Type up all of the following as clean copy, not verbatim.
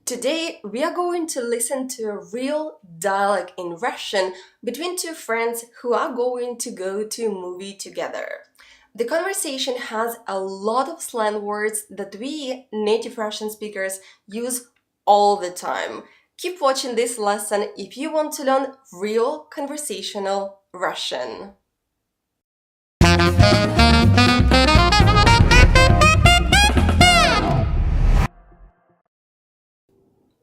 Today, we are going to listen to a real dialogue in Russian between two friends who are going to go to a movie together. The conversation has a lot of slang words that we, native Russian speakers, use all the time. Keep watching this lesson if you want to learn real conversational Russian.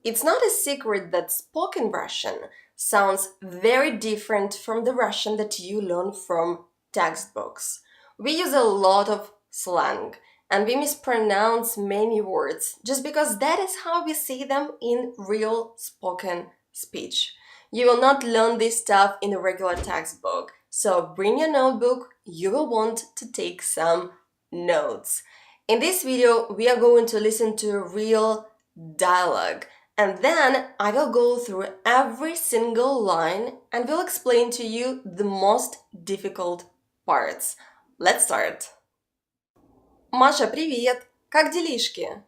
It's not a secret that spoken Russian sounds very different from the Russian that you learn from textbooks. We use a lot of slang and we mispronounce many words just because that is how we say them in real spoken speech. You will not learn this stuff in a regular textbook, so bring your notebook, you will want to take some notes. In this video, we are going to listen to a real dialogue. And then I will go through every single line and will explain to you the most difficult parts. Let's start. Маша, привет! Как делишки?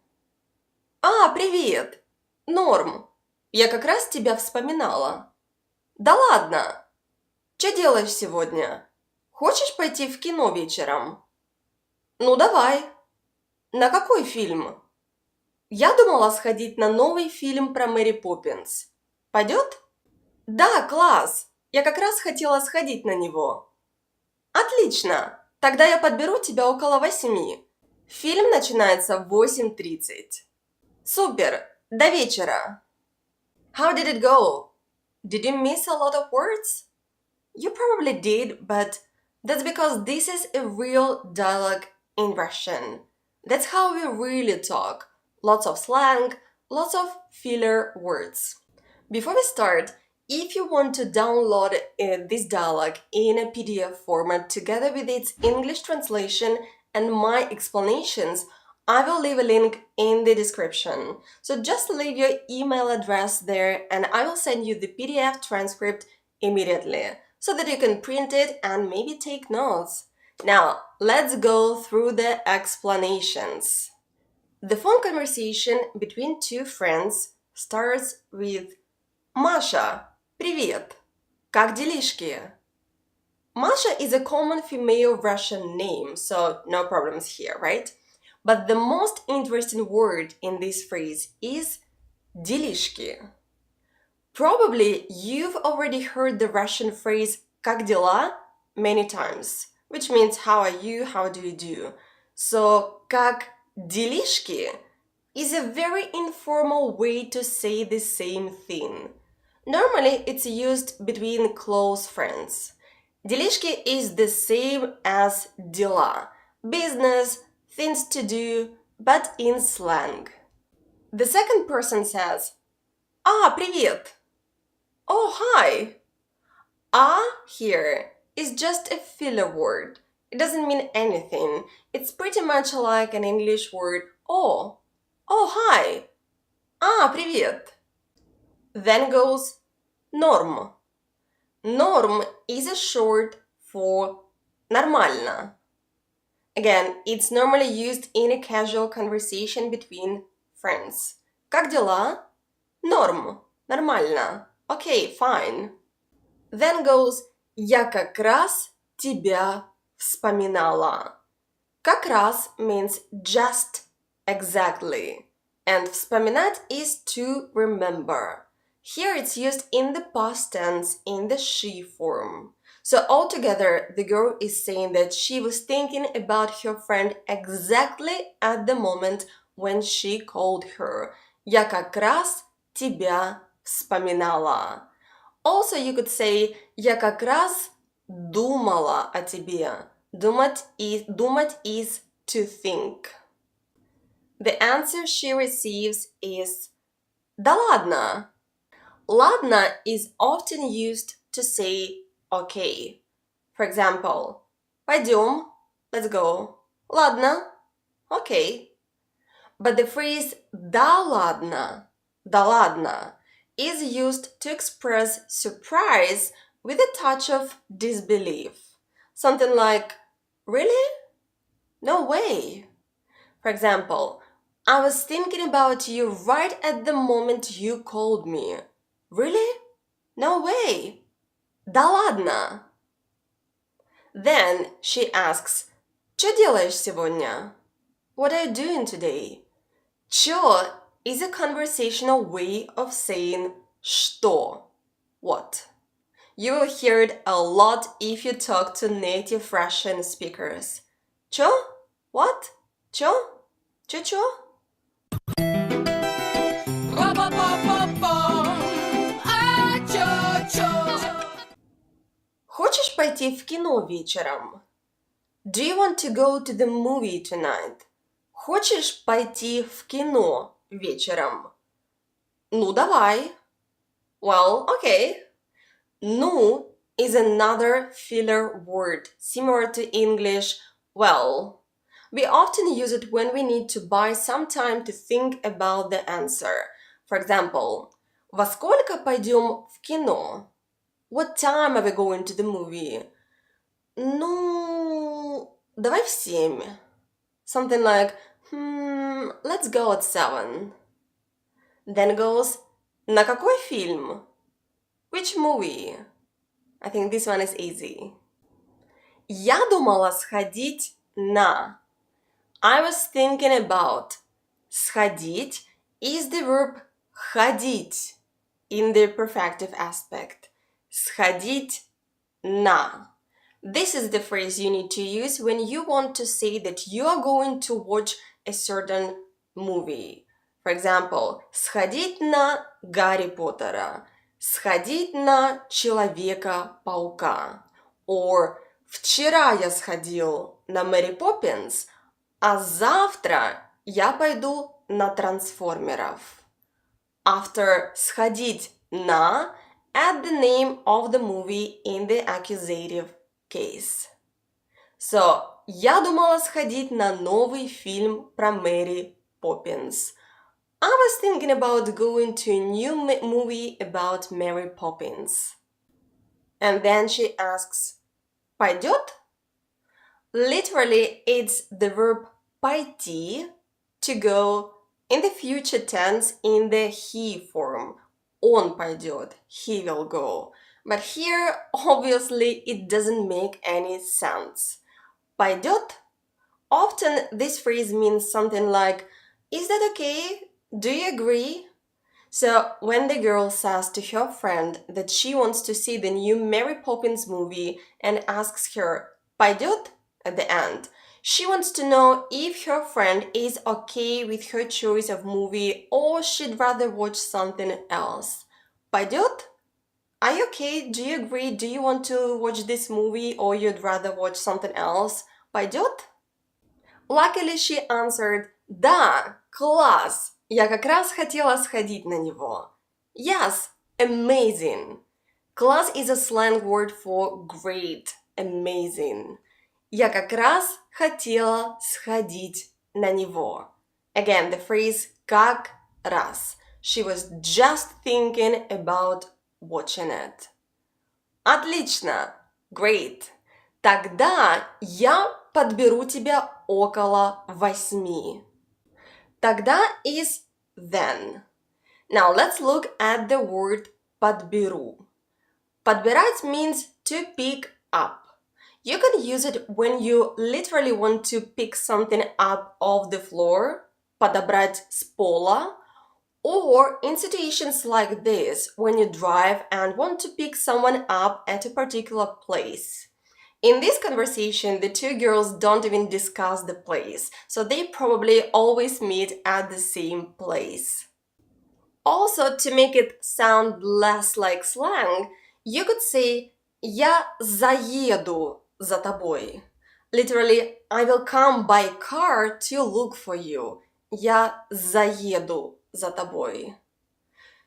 Привет! Норм. Я как раз тебя вспоминала. Да ладно! Что делаешь сегодня? Хочешь пойти в кино вечером? Ну давай. На какой фильм? Я думала сходить на новый фильм про Мэри Поппинс. Пойдет? Да, класс! Я как раз хотела сходить на него. Отлично! Тогда я подберу тебя около 8. Фильм начинается в 8:30. Супер! До вечера! How did it go? Did you miss a lot of words? You probably did, but that's because this is a real dialogue in Russian. That's how we really talk. Lots of slang, lots of filler words. Before we start, if you want to download this dialogue in a PDF format together with its English translation and my explanations, I will leave a link in the description. So just leave your email address there and I will send you the PDF transcript immediately so that you can print it and maybe take notes. Now, let's go through the explanations. The phone conversation between two friends starts with Masha, привет! Как делишки? Masha is a common female Russian name, so no problems here, right? But the most interesting word in this phrase is делишки. Probably you've already heard the Russian phrase как дела many times, which means how are you, how do you do? So как делишки is a very informal way to say the same thing. Normally, it's used between close friends. Делишки is the same as дела, business, things to do, but in slang. The second person says, привет! Oh, hi! Here is just a filler word. It doesn't mean anything. It's pretty much like an English word oh. Oh, hi. Привет. Then goes норм. Норм is a short for нормально. Again, it's normally used in a casual conversation between friends. Как дела? Норм. Нормально. Okay, fine. Then goes я как раз тебя вспоминала. Как раз means just, exactly. And вспоминать is to remember. Here it's used in the past tense in the she form. So altogether, the girl is saying that she was thinking about her friend exactly at the moment when she called her. Я как раз тебя вспоминала. Also, you could say я как раз думала о тебе. Думать is to think. The answer she receives is да ладно. Ладно is often used to say okay. For example, пойдем, let's go. Ладно, okay. But the phrase да ладно is used to express surprise with a touch of disbelief. Something like, really? No way. For example, I was thinking about you right at the moment you called me. Really? No way. Да ладно. Then she asks, Что делаешь сегодня? What are you doing today? Чё is a conversational way of saying что, what. You will hear it a lot if you talk to native Russian speakers. Чё? What? Чё? Чё-чё? Хочешь пойти в кино вечером? Do you want to go to the movie tonight? Хочешь пойти в кино вечером? Ну, давай. Well, okay. Ну is another filler word, similar to English well. We often use it when we need to buy some time to think about the answer. For example, во сколько пойдем в кино? What time are we going to the movie? Ну, давай в 7. Something like, let's go at 7. Then goes, на какой фильм? Which movie? I think this one is easy. Я думала сходить на. I was thinking about. Сходить is the verb ходить in the perfective aspect. Сходить на. This is the phrase you need to use when you want to say that you are going to watch a certain movie. For example, сходить на Гарри Поттера. Сходить на Человека-паука. Or вчера я сходил на Мэри Поппинс, а завтра я пойду на трансформеров. After сходить на, add the name of the movie in the accusative case. So, я думала сходить на новый фильм про Мэри Поппинс. I was thinking about going to a new movie about Mary Poppins. And then she asks, пойдет? Literally, it's the verb пойти, to go, in the future tense in the he form. Он пойдет, he will go. But here, obviously, it doesn't make any sense. Пойдет? Often, this phrase means something like, is that okay? Do you agree? So, when the girl says to her friend that she wants to see the new Mary Poppins movie and asks her, пойдет? At the end, she wants to know if her friend is okay with her choice of movie or she'd rather watch something else. Пойдет? Are you okay? Do you agree? Do you want to watch this movie or you'd rather watch something else? Пойдет? Luckily, she answered, да, класс. Я как раз хотела сходить на него. Yes, amazing. Класс is a slang word for great, amazing. Я как раз хотела сходить на него. Again, the phrase как раз. She was just thinking about watching it. Отлично. Great. Тогда я подберу тебя около 8. Тогда is then. Now let's look at the word подберу. Подбирать means to pick up. You can use it when you literally want to pick something up off the floor, подобрать с пола, or in situations like this, when you drive and want to pick someone up at a particular place. In this conversation, the two girls don't even discuss the place, so they probably always meet at the same place. Also, to make it sound less like slang, you could say «Я заеду за тобой». Literally, I will come by car to look for you. Я заеду за тобой.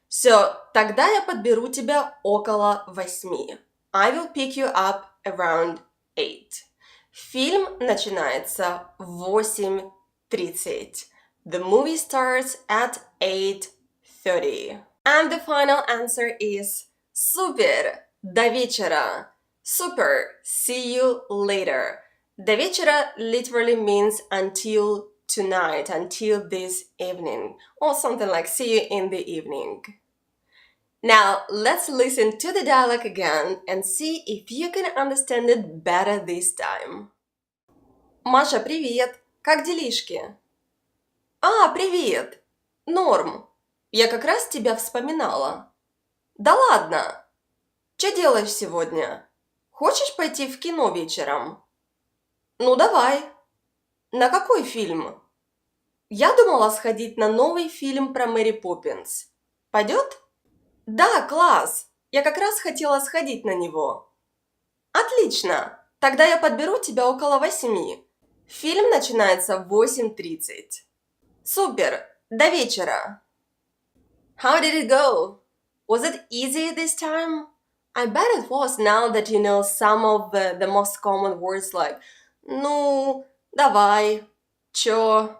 So, тогда я подберу тебя около 8. I will pick you up around 8. Фильм начинается в 8:30. The movie starts at 8:30. And the final answer is Супер! До вечера! Super! See you later! До вечера literally means until tonight until this evening, or something like see you in the evening. Now, let's listen to the dialogue again and see if you can understand it better this time. Маша, привет! Как делишки? Привет! Норм. Я как раз тебя вспоминала. Да ладно! Что делаешь сегодня? Хочешь пойти в кино вечером? Ну, давай. На какой фильм? Я думала сходить на новый фильм про Мэри Поппинс. Пойдет? Да, класс! Я как раз хотела сходить на него. Отлично! Тогда я подберу тебя около 8. Фильм начинается в 8:30. Супер! До вечера! How did it go? Was it easy this time? I bet it was now that you know some of the most common words like ну, давай, чё,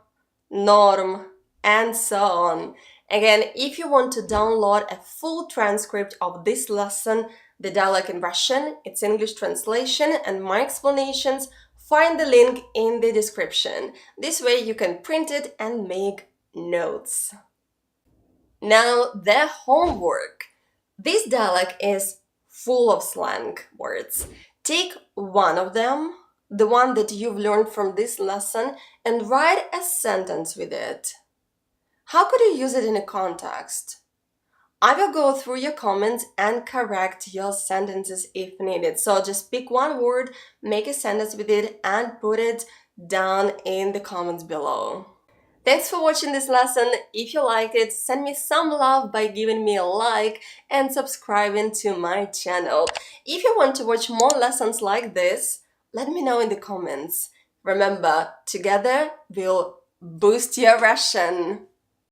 норм, and so on. Again, if you want to download a full transcript of this lesson, the dialogue in Russian, its English translation, and my explanations, find the link in the description. This way you can print it and make notes. Now, the homework. This dialogue is full of slang words. Take one of them, the one that you've learned from this lesson, and write a sentence with it. How could you use it in a context? I will go through your comments and correct your sentences if needed. So just pick one word, make a sentence with it, and put it down in the comments below. Thanks for watching this lesson. If you liked it, send me some love by giving me a like and subscribing to my channel. If you want to watch more lessons like this, let me know in the comments. Remember, together we'll boost your Russian.